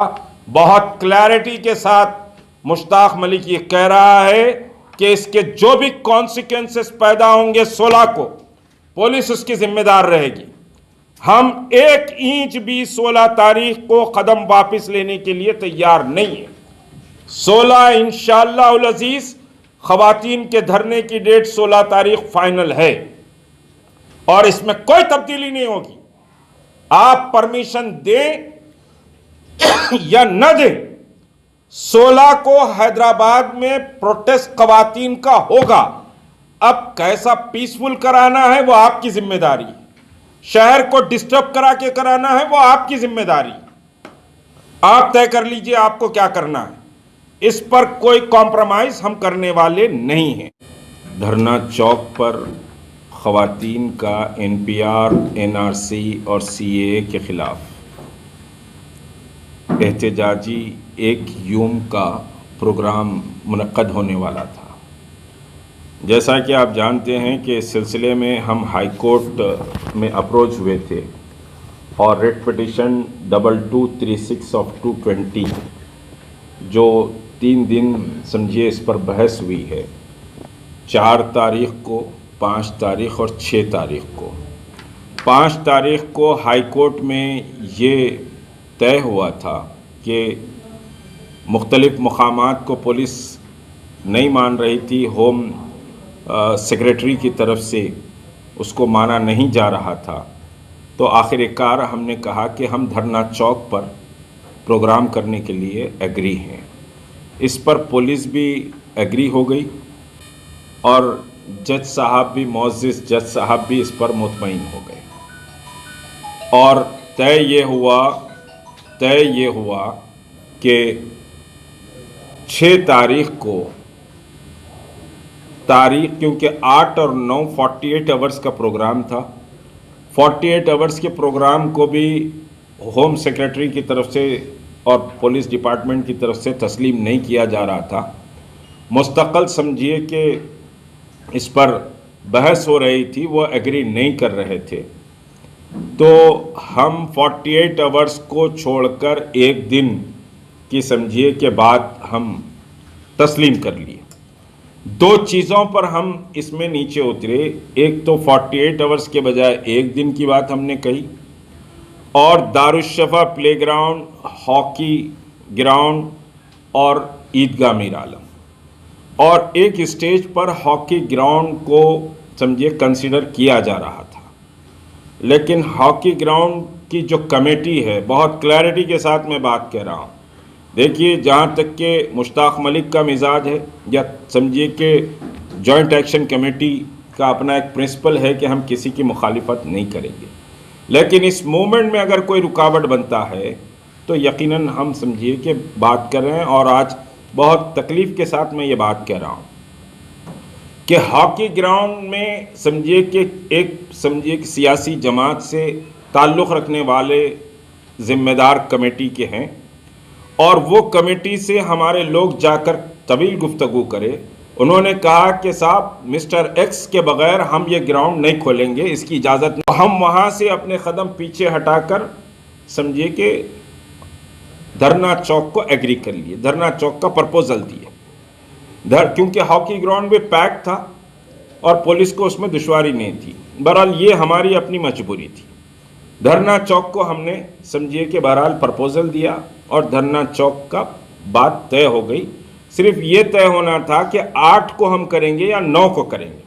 बहुत क्लैरिटी के साथ मुश्ताक मलिक ये कह रहा है कि इसके जो भी कॉन्सिक्वेंसेस पैदा होंगे 16 को पुलिस उसकी जिम्मेदार रहेगी। हम 1 इंच भी 16 तारीख को कदम वापस लेने के लिए तैयार नहीं है। 16 इंशाअल्लाह उल अजीज खवातीन के धरने की डेट 16 तारीख फाइनल है और इसमें कोई तब्दीली नहीं होगी। आप परमिशन दें या न दें, 16 को हैदराबाद में प्रोटेस्ट खवातीन का होगा। अब कैसा पीसफुल कराना है वो आपकी जिम्मेदारी, शहर को डिस्टर्ब करा के कराना है वो आपकी जिम्मेदारी। आप तय कर लीजिए आपको क्या करना है, इस पर कोई कॉम्प्रोमाइज हम करने वाले नहीं हैं। धरना चौक पर खवातीन का NPR, NRC और CAA के खिलाफ एहतजाजी 1 यूम का प्रोग्राम मुनक्कद होने वाला था। जैसा कि आप जानते हैं कि इस सिलसिले में हम हाई कोर्ट में अप्रोच हुए थे और रिट पिटिशन 2236 ऑफ 220 जो 3 दिन समझिए इस पर बहस हुई है, 4 तारीख को, 5 तारीख और 6 तारीख को। 5 तारीख को हाई कोर्ट में ये तय हुआ था कि मुख्तलिफ़ मकामात को पुलिस नहीं मान रही थी, होम सेक्रेटरी की तरफ से उसको माना नहीं जा रहा था। तो आखिरकार हमने कहा कि हम धरना चौक पर प्रोग्राम करने के लिए एग्री हैं। इस पर पुलिस भी एग्री हो गई और जज साहब भी, मुअज़्ज़िज़ जज साहब भी इस पर मुतमईन हो गए और तय ये हुआ कि 6 तारीख को क्योंकि 8 और 9 48 आवर्स का प्रोग्राम था, 48 आवर्स के प्रोग्राम को भी होम सेक्रेटरी की तरफ से और पुलिस डिपार्टमेंट की तरफ से तस्लीम नहीं किया जा रहा था। मुस्तक़िल समझिए कि इस पर बहस हो रही थी, वो एग्री नहीं कर रहे थे। तो हम 48 आवर्स को छोड़कर 1 दिन की समझिए के बाद हम तस्लीम कर लिए। 2 चीज़ों पर हम इसमें नीचे उतरे, एक तो 48 आवर्स के बजाय 1 दिन की बात हमने कही और दारुश्शफ़ा प्लेग्राउंड, हॉकी ग्राउंड और ईदगाह मीर आलम और एक स्टेज पर हॉकी ग्राउंड को समझिए कंसिडर किया जा रहा था। लेकिन हॉकी ग्राउंड की जो कमेटी है, बहुत क्लैरिटी के साथ मैं बात कह रहा हूँ, देखिए जहाँ तक कि मुश्ताक मलिक का मिजाज है या समझिए कि जॉइंट एक्शन कमेटी का अपना एक प्रिंसिपल है कि हम किसी की मुखालिफत नहीं करेंगे, लेकिन इस मूवमेंट में अगर कोई रुकावट बनता है तो यकीनन हम समझिए कि बात कर रहे हैं। और आज बहुत तकलीफ़ के साथ मैं ये बात कह रहा हूँ कि हॉकी ग्राउंड में समझिए कि सियासी जमात से ताल्लुक़ रखने वाले ज़िम्मेदार कमेटी के हैं और वो कमेटी से हमारे लोग जाकर तवील गुफ्तगू करे। उन्होंने कहा कि साहब मिस्टर एक्स के बग़ैर हम ये ग्राउंड नहीं खोलेंगे, इसकी इजाज़त नहीं। हम वहाँ से अपने कदम पीछे हटाकर समझिए कि धरना चौक को एग्री कर लिए, धरना चौक का प्रपोज़ल दिए। क्योंकि हॉकी ग्राउंड भी पैक था और पुलिस को उसमें दुश्वारी नहीं थी। बहरहाल ये हमारी अपनी मजबूरी थी। धरना चौक को हमने समझिए कि बहरहाल प्रपोज़ल दिया और धरना चौक का बात तय हो गई। सिर्फ ये तय होना था कि 8 को हम करेंगे या 9 को करेंगे,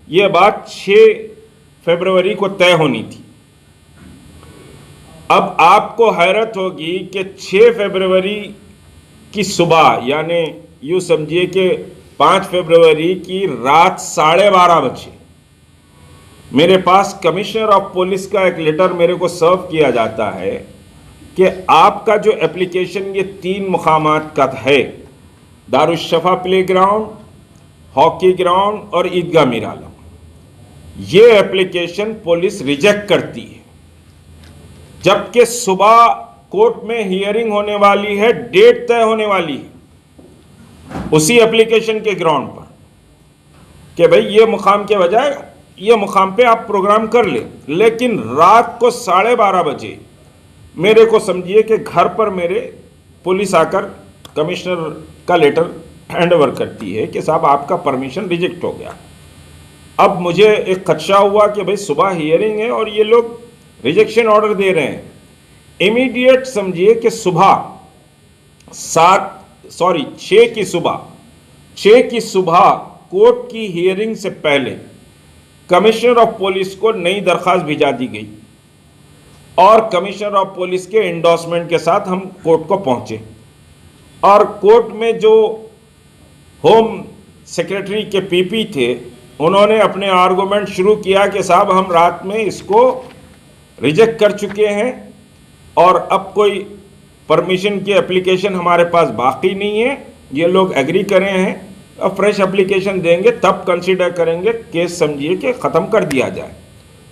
ये बात 6 फरवरी को तय होनी थी। अब आपको हैरत होगी कि 6 फरवरी की सुबह, यानी यूँ समझिए कि 5 फरवरी की रात 12:30 बजे मेरे पास कमिश्नर ऑफ पुलिस का एक लेटर मेरे को सर्व किया जाता है कि आपका जो एप्लीकेशन ये 3 मुकामात का है, दारुश्शफ़ा प्ले ग्राउंड, हॉकी ग्राउंड और ईदगाह मीर आलम, ये एप्लीकेशन पुलिस रिजेक्ट करती है। जबकि सुबह कोर्ट में हियरिंग होने वाली है, डेट तय होने वाली है उसी एप्लीकेशन के ग्राउंड पर कि भाई ये मुकाम के बजाय ये मुकाम पे आप प्रोग्राम कर ले। लेकिन रात को 12:30 बजे मेरे को समझिए कि घर पर मेरे पुलिस आकर कमिश्नर का लेटर हैंड ओवर करती है कि साहब आपका परमिशन रिजेक्ट हो गया। अब मुझे एक खदशा हुआ कि भाई सुबह हियरिंग है और ये लोग रिजेक्शन ऑर्डर दे रहे हैं। इमीडिएट समझिए कि सुबह 6 की सुबह कोर्ट की हियरिंग से पहले कमिश्नर ऑफ पुलिस को नई दरखास्त भिजा दी गई और कमिश्नर ऑफ पुलिस के इंडोर्समेंट के साथ हम कोर्ट को पहुंचे और कोर्ट में जो होम सेक्रेटरी के पीपी थे उन्होंने अपने आर्गूमेंट शुरू किया कि साहब हम रात में इसको रिजेक्ट कर चुके हैं और अब कोई परमिशन की एप्लीकेशन हमारे पास बाकी नहीं है, ये लोग एग्री करे हैं, अब फ्रेश एप्लीकेशन देंगे तब कंसीडर करेंगे, केस समझिए कि ख़त्म कर दिया जाए।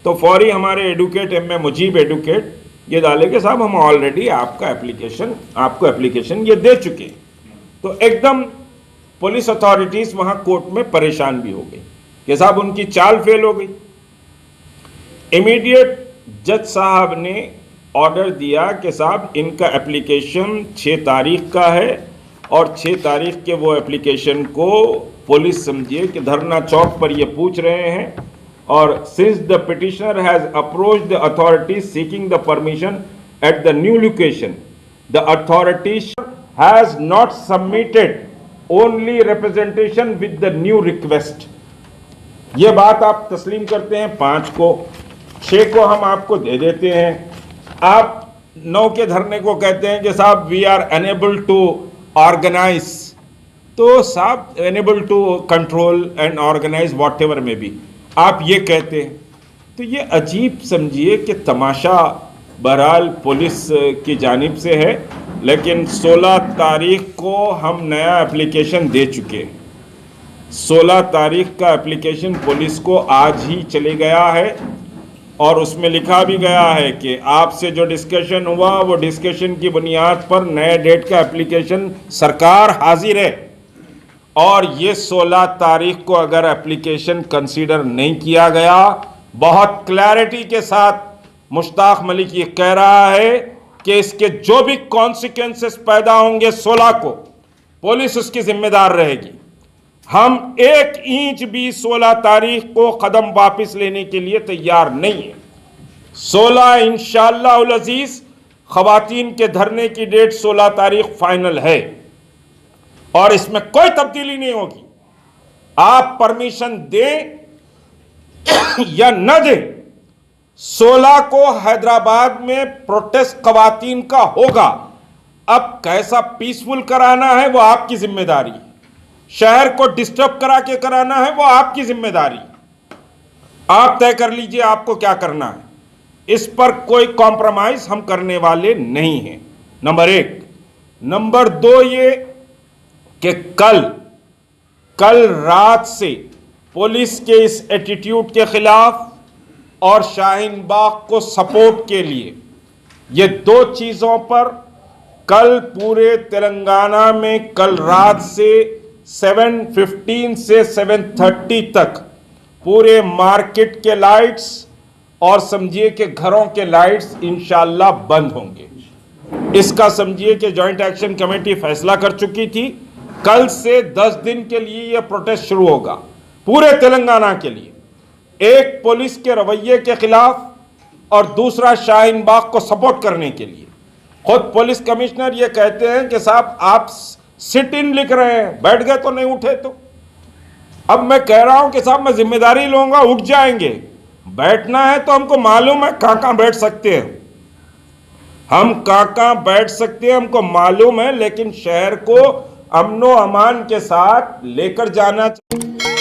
तो फौरी हमारे एडवोकेट एम.ए. मुजीब एडवोकेट ये डाले कि साहब हम ऑलरेडी आपको एप्लीकेशन ये दे चुके हैं। तो एकदम पुलिस अथॉरिटीज़ वहाँ कोर्ट में परेशान भी हो गई कि साहब उनकी चाल फेल हो गई। इमीडिएट जज साहब ने ऑर्डर दिया कि साहब इनका एप्लीकेशन 6 तारीख का है और 6 तारीख के वो एप्लीकेशन को पुलिस समझिए कि धरना चौक पर ये पूछ रहे हैं और since the petitioner has approached the authorities seeking the permission at the new location, the authorities has not submitted only representation with the new request. ये बात आप तस्लीम करते हैं 5 को, 6 को हम आपको दे देते हैं। आप 9 के धरने को कहते हैं कि साहब we are unable to organise, तो साहब unable to control and organise whatever में भी आप ये कहते हैं। तो ये अजीब समझिए कि तमाशा बहरहाल पुलिस की जानिब से है, लेकिन 16 तारीख को हम नया एप्लीकेशन दे चुके हैं। 16 तारीख का एप्लीकेशन पुलिस को आज ही चले गया है और उसमें लिखा भी गया है कि आपसे जो डिस्कशन हुआ वो डिस्कशन की बुनियाद पर नए डेट का एप्लीकेशन सरकार हाजिर है और ये 16 तारीख को अगर एप्लीकेशन कंसीडर नहीं किया गया, बहुत क्लैरिटी के साथ मुश्ताक मलिक ये कह रहा है कि इसके जो भी कॉन्सिक्वेंसेस पैदा होंगे 16 को पुलिस उसकी जिम्मेदार रहेगी। हम 1 इंच भी 16 तारीख को कदम वापस लेने के लिए तैयार नहीं है। 16 इंशाअल्लाह उल अजीज खवातीन के धरने की डेट 16 तारीख फाइनल है और इसमें कोई तब्दीली नहीं होगी। आप परमिशन दें या न दें, 16 को हैदराबाद में प्रोटेस्ट खवातीन का होगा। अब कैसा पीसफुल कराना है वो आपकी जिम्मेदारी है, शहर को डिस्टर्ब करा के कराना है वो आपकी जिम्मेदारी। आप तय कर लीजिए आपको क्या करना है, इस पर कोई कॉम्प्रोमाइज हम करने वाले नहीं हैं। नंबर 1। नंबर 2 ये कि कल रात से पुलिस के इस एटीट्यूड के खिलाफ और शाहीन बाग को सपोर्ट के लिए ये 2 चीज़ों पर कल पूरे तेलंगाना में कल रात से 7:15 से 7:30 तक पूरे मार्केट के लाइट्स और समझिए कि घरों के लाइट्स इंशाअल्लाह बंद होंगे। इसका समझिए कि जॉइंट एक्शन कमेटी फैसला कर चुकी थी। कल से 10 दिन के लिए यह प्रोटेस्ट शुरू होगा पूरे तेलंगाना के लिए, एक पुलिस के रवैये के खिलाफ और दूसरा शाहीन बाग को सपोर्ट करने के लिए। खुद पुलिस कमिश्नर ये कहते हैं कि साहब आप सिट इन लिख रहे हैं, बैठ गए तो नहीं उठे तो। अब मैं कह रहा हूं कि साहब मैं जिम्मेदारी लूंगा, उठ जाएंगे। बैठना है तो हमको मालूम है कहां बैठ सकते हैं, हम कहां बैठ सकते हैं हमको मालूम है, लेकिन शहर को अमनो अमान के साथ लेकर जाना चाहिए।